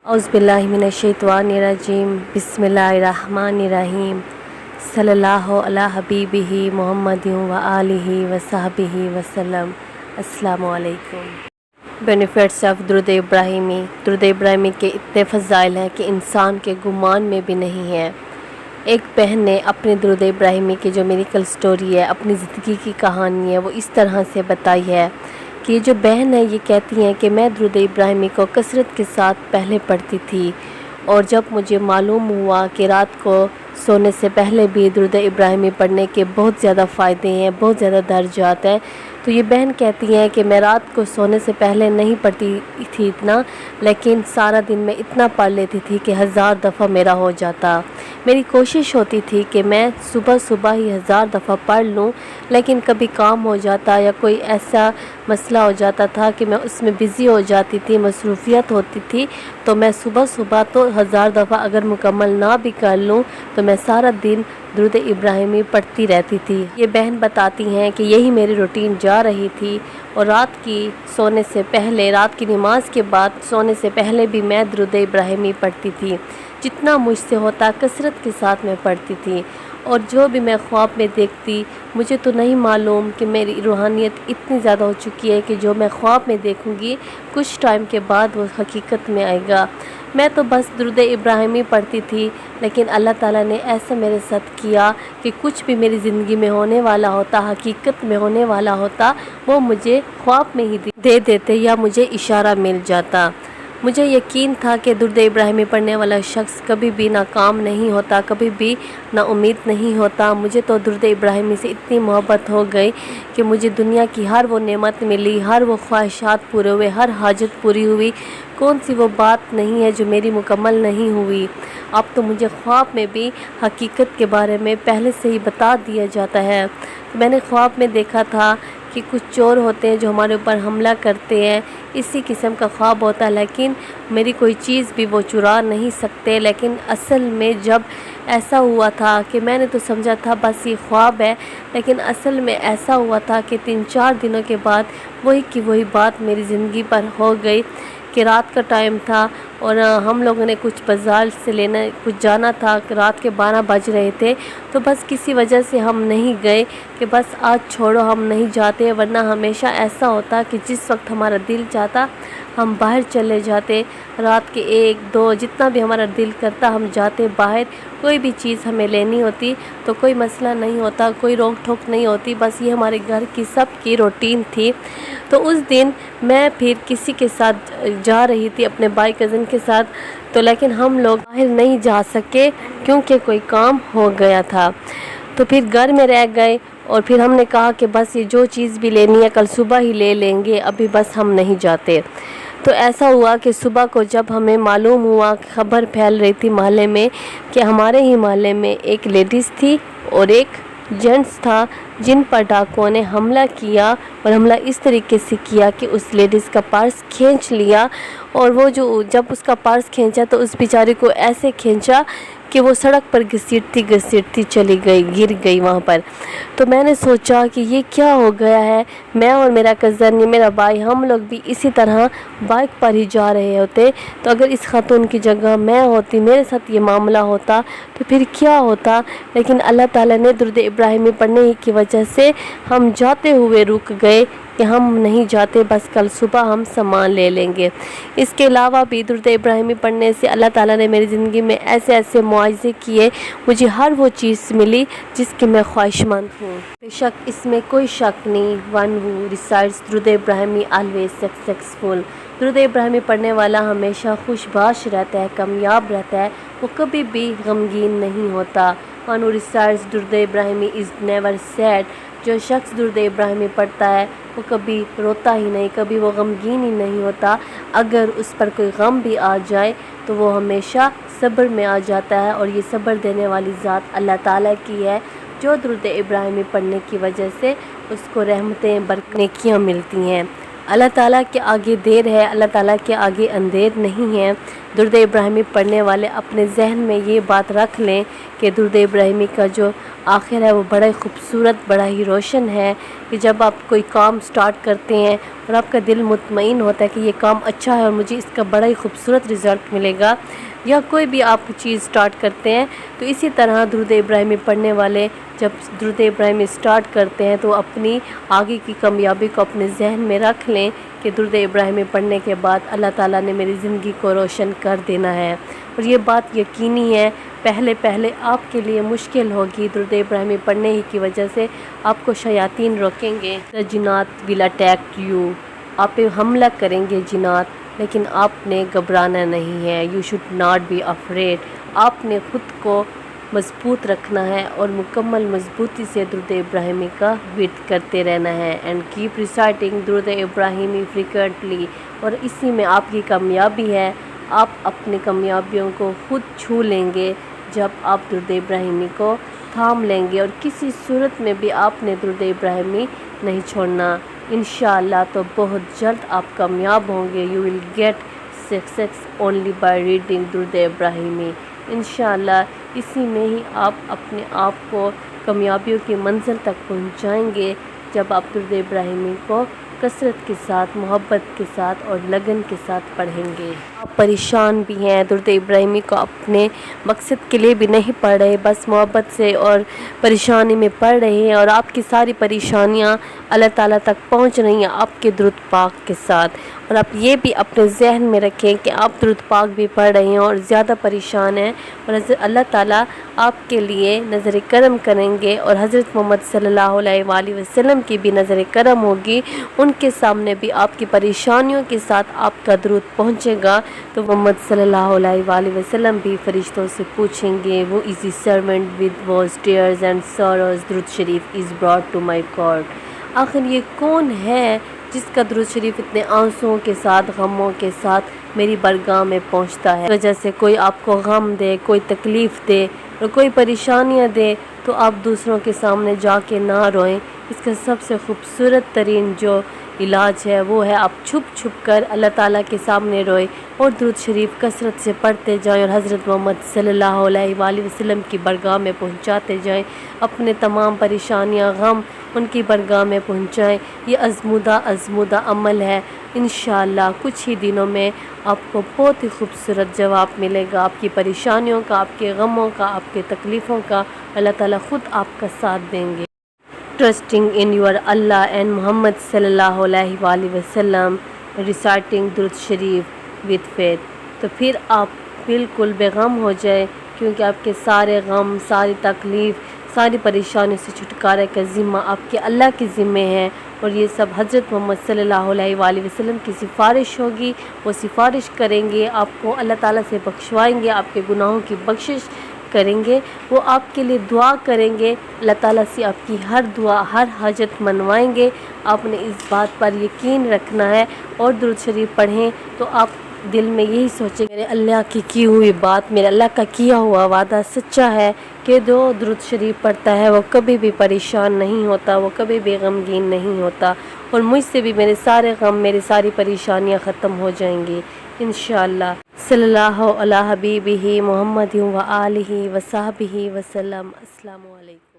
औज़ुबिल्लाहि मिनश्शैतानिर्रजीम बिस्मिल्लाहिर्रहमानिर्रहीम सल्लल्लाहु अला हबीबिही मुहम्मदिन व आलिहि व सहबिही वसल्लम। अस्सलामु अलैकुम। बेनिफिट्स ऑफ दुरूद इब्राहिमी। दुरूद इब्राहिमी के इतने फ़ज़ाइल हैं कि इंसान के गुमान में भी नहीं है। एक बहन ने अपने दुरूद इब्राहिमी की जो मेरिकल स्टोरी है, अपनी ज़िंदगी की कहानी है, वो इस तरह से बताई है कि ये जो बहन है ये कहती हैं कि मैं दुरूद इब्राहिमी को कसरत के साथ पहले पढ़ती थी, और जब मुझे मालूम हुआ कि रात को सोने से पहले भी दुरूद इब्राहिमी पढ़ने के बहुत ज़्यादा फ़ायदे हैं, बहुत ज़्यादा दर्जात हैं, तो ये बहन कहती हैं कि मैं रात को सोने से पहले नहीं पढ़ती थी इतना, लेकिन सारा दिन में इतना पढ़ लेती थी कि 1000 दफ़ा मेरा हो जाता। मेरी कोशिश होती थी कि मैं सुबह सुबह ही 1000 दफ़ा पढ़ लूँ, लेकिन कभी काम हो जाता या कोई ऐसा मसला हो जाता था कि मैं उसमें बिज़ी हो जाती थी, मसरूफ़ियत होती थी, तो मैं सुबह सुबह तो 1000 दफ़ा अगर मुकम्मल ना भी कर लूँ तो मैं सारा दिन दुरूद इब्राहिमी पढ़ती रहती थी। ये बहन बताती हैं कि यही मेरी रूटीन जा रही थी, और रात की सोने से पहले, रात की नमाज के बाद सोने से पहले भी मैं दुरूद इब्राहिमी पढ़ती थी। जितना मुझसे होता कसरत के साथ मैं पढ़ती थी, और जो भी मैं ख्वाब में देखती, मुझे तो नहीं मालूम कि मेरी रूहानियत इतनी ज़्यादा हो चुकी है कि जो मैं ख्वाब में देखूंगी कुछ टाइम के बाद वो हकीकत में आएगा। मैं तो बस दुरूद इब्राहिमी पढ़ती थी, लेकिन अल्लाह ताला ने ऐसा मेरे साथ किया कि कुछ भी मेरी ज़िंदगी में होने वाला होता, हकीकत में होने वाला होता, वो मुझे ख्वाब में ही दे देते या मुझे इशारा मिल जाता। मुझे यकीन था कि दुरूद इब्राहिमी पढ़ने वाला शख्स कभी भी नाकाम नहीं होता, कभी भी ना उम्मीद नहीं होता। मुझे तो दुरूद इब्राहिमी से इतनी मोहब्बत हो गई कि मुझे दुनिया की हर वो नेमत मिली, हर वो ख्वाहिशात पूरे हुए, हर हाजत पूरी हुई। कौन सी वो बात नहीं है जो मेरी मुकम्मल नहीं हुई। अब तो मुझे ख्वाब में भी हकीकत के बारे में पहले से ही बता दिया जाता है। मैंने ख्वाब में देखा था कि कुछ चोर होते हैं जो हमारे ऊपर हमला करते हैं, इसी किस्म का ख्वाब होता है, लेकिन मेरी कोई चीज़ भी वो चुरा नहीं सकते। लेकिन असल में जब ऐसा हुआ था कि मैंने तो समझा था बस ये ख्वाब है, लेकिन असल में ऐसा हुआ था कि 3-4 दिनों के बाद वही की वही बात मेरी ज़िंदगी पर हो गई कि रात का टाइम था और हम लोगों ने कुछ बाज़ार से लेना कुछ जाना था, रात के 12 बज रहे थे, तो बस किसी वजह से हम नहीं गए कि बस आज छोड़ो हम नहीं जाते, वरना हमेशा ऐसा होता कि जिस वक्त हमारा दिल चाहता हम बाहर चले जाते। रात के 1-2 जितना भी हमारा दिल करता हम जाते बाहर। कोई भी चीज़ हमें लेनी होती तो कोई मसला नहीं होता, कोई रोक टोक नहीं होती, बस ये हमारे घर की सब की रूटीन थी। तो उस दिन मैं फिर किसी के साथ जा रही थी, अपने भाई कज़न के साथ, तो लेकिन हम लोग बाहर नहीं जा सके क्योंकि कोई काम हो गया था। तो फिर घर में रह गए, और फिर हमने कहा कि बस ये जो चीज़ भी लेनी है कल सुबह ही ले लेंगे, अभी बस हम नहीं जाते। तो ऐसा हुआ कि सुबह को जब हमें मालूम हुआ, खबर फैल रही थी मोहल्ले में कि हमारे ही मोहल्ले में एक लेडीज़ थी और एक जेंट्स था जिन पर डाकुओं ने हमला किया, और हमला इस तरीके से किया कि उस लेडीज़ का पर्स खींच लिया, और वो जो जब उसका पर्स खींचा तो उस बेचारे को ऐसे खींचा कि वो सड़क पर घसीटती चली गई, गिर गई वहाँ पर। तो मैंने सोचा कि ये क्या हो गया है। मैं और मेरा कज़न, ये मेरा भाई, हम लोग भी इसी तरह बाइक पर ही जा रहे होते, तो अगर इस खातून की जगह मैं होती, मेरे साथ ये मामला होता तो फिर क्या होता। लेकिन अल्लाह ताला ने दुरूद इब्राहिमी पढ़ने की वजह से हम जाते हुए रुक गए कि हम नहीं जाते, बस कल सुबह हम सामान ले लेंगे। इसके अलावा भी दुरूद इब्राहिमी पढ़ने से अल्लाह ताला ने मेरी ज़िंदगी में ऐसे ऐसे मुआज़े किए, मुझे हर वो चीज़ मिली जिसकी मैं ख्वाहिशमंद हूँ। बेशक इसमें कोई शक नहीं, वन हू रिसाइड्स दुरूद इब्राहिमी ऑलवेज सक्सेसफुल। दुरूद इब्राहिमी पढ़ने वाला हमेशा खुशबाश रहता है, कामयाब रहता है, वो कभी भी गमगीन नहीं होता। वन हू रिसाइड्स दुरूद इब्राहिमी इज़ नेवर सैड। जो शख्स दुरूद इब्राहिमी पढ़ता है वो कभी रोता ही नहीं, कभी वो गमगीन ही नहीं होता। अगर उस पर कोई गम भी आ जाए तो वो हमेशा सब्र में आ जाता है, और ये सब्र देने वाली ज़ात अल्लाह ताला की है, जो दुरूद इब्राहिमी पढ़ने की वजह से उसको रहमतें बरकनेकियाँ मिलती हैं। اللہ تعالیٰ کے آگے دیر ہے، اللہ تعالیٰ کے آگے اندھیر نہیں ہے۔ درود ابراہیمی پڑھنے والے اپنے ذہن میں یہ بات رکھ لیں کہ درود ابراہیمی کا جو آخر ہے وہ بڑا ہی خوبصورت، بڑا ہی روشن ہے، کہ جب آپ کوئی کام سٹارٹ کرتے ہیں اور آپ کا دل مطمئن ہوتا ہے کہ یہ کام اچھا ہے اور مجھے اس کا بڑا ہی خوبصورت رزلٹ ملے گا، یا کوئی بھی آپ چیز سٹارٹ کرتے ہیں، تو اسی طرح درود ابراہیمی پڑھنے والے جب درود ابراہیمی سٹارٹ کرتے ہیں تو اپنی آگے کی کامیابی کو اپنے ذہن میں رکھ لیں کہ درود ابراہیمی پڑھنے کے بعد اللہ تعالیٰ نے میری زندگی کو روشن کر دینا ہے۔ اور یہ بات یقینی ہے، پہلے آپ کے لیے مشکل ہوگی، درود ابراہیمی پڑھنے ہی کی وجہ سے آپ کو شیاطین روکیں گے۔ The جنات will attack you، آپ پہ حملہ کریں گے جنات، لیکن آپ نے گھبرانا نہیں ہے۔ You should not be afraid، آپ نے خود کو مضبوط رکھنا ہے اور مکمل مضبوطی سے درود ابراہیمی کا ورد کرتے رہنا ہے۔ اینڈ کیپ ریسائٹنگ درود ابراہیمی فریکوینٹلی، اور اسی میں آپ کی کامیابی ہے۔ آپ اپنی کامیابیوں کو خود چھو لیں گے جب آپ درود ابراہیمی کو تھام لیں گے، اور کسی صورت میں بھی آپ نے درود ابراہیمی نہیں چھوڑنا۔ انشاءاللہ تو بہت جلد آپ کامیاب ہوں گے۔ You will get success only by reading درود ابراہیمی۔ انشاءاللہ اسی میں ہی آپ اپنے آپ کو کامیابیوں کی منزل تک پہنچائیں گے جب آپ درود ابراہیمی کو کثرت کے ساتھ، محبت کے ساتھ اور لگن کے ساتھ پڑھیں گے۔ آپ پریشان بھی ہیں، درود ابراہیمی کو اپنے مقصد کے لیے بھی نہیں پڑھ رہے، بس محبت سے اور پریشانی میں پڑھ رہے ہیں، اور آپ کی ساری پریشانیاں اللہ تعالیٰ تک پہنچ رہی ہیں آپ کے درود پاک کے ساتھ۔ اور آپ یہ بھی اپنے ذہن میں رکھیں کہ آپ درود پاک بھی پڑھ رہے ہیں اور زیادہ پریشان ہیں، اور اللہ تعالیٰ آپ کے لیے نظر کرم کریں گے، اور حضرت محمد صلی اللہ علیہ وآلہ وسلم کی بھی نظر کرم ہوگی، ان کے سامنے بھی آپ کی پریشانیوں کے ساتھ آپ کا درود پہنچے گا، تو محمد صلی اللہ علیہ وآلہ وسلم بھی فرشتوں سے پوچھیں گے، وہ easy servant with was tears and sorrows درود شریف is brought to my court. آخر یہ کون ہے جس کا درود شریف اتنے آنسوؤں کے ساتھ، غموں کے ساتھ میری برگاہ میں پہنچتا ہے؟ وجہ سے کوئی آپ کو غم دے، کوئی تکلیف دے اور کوئی پریشانیاں دے تو آپ دوسروں کے سامنے جا کے نہ روئیں۔ اس کا سب سے خوبصورت ترین جو علاج ہے وہ ہے آپ چھپ چھپ کر اللہ تعالیٰ کے سامنے روئیں اور درود شریف کثرت سے پڑھتے جائیں اور حضرت محمد صلی اللہ علیہ وآلہ وسلم کی برگاہ میں پہنچاتے جائیں، اپنے تمام پریشانیاں، غم ان کی برگاہ میں پہنچائیں۔ یہ آزمودہ عمل ہے، انشاءاللہ کچھ ہی دنوں میں آپ کو بہت ہی خوبصورت جواب ملے گا، آپ کی پریشانیوں کا، آپ کے غموں کا، آپ کے تکلیفوں کا اللہ تعالیٰ خود آپ کا ساتھ دیں گے۔ Trusting in your Allah and Muhammad صلی اللہ علیہ وآلہ وسلم، ریسائٹنگ درود شریف وتھ فیتھ، تو پھر آپ بالکل بے غم ہو جائے، کیونکہ آپ کے سارے غم، ساری تکلیف، ساری پریشانی سے چھٹکارے کا ذمہ آپ کے اللہ کے ذمے ہے، اور یہ سب حضرت محمد صلی اللہ علیہ وآلہ وسلم کی سفارش ہوگی۔ وہ سفارش کریں گے، آپ کو اللہ تعالیٰ سے بخشوائیں گے، آپ کے گناہوں کی بخشش کریں گے، وہ آپ کے لیے دعا کریں گے، اللہ تعالیٰ سے آپ کی ہر دعا، ہر حاجت منوائیں گے۔ آپ نے اس بات پر یقین رکھنا ہے اور درود شریف پڑھیں تو آپ دل میں یہی سوچیں میرے اللہ کی ہوئی بات، میرے اللہ کا کیا ہوا وعدہ سچا ہے کہ جو درود شریف پڑھتا ہے وہ کبھی بھی پریشان نہیں ہوتا، وہ کبھی بھی غمگین نہیں ہوتا، اور مجھ سے بھی میرے سارے غم، میری ساری پریشانیاں ختم ہو جائیں گی انشاءاللہ۔ صلی اللہ علی حبیبہ محمد و آلہ و صحبہ وسلم۔ السلام علیکم۔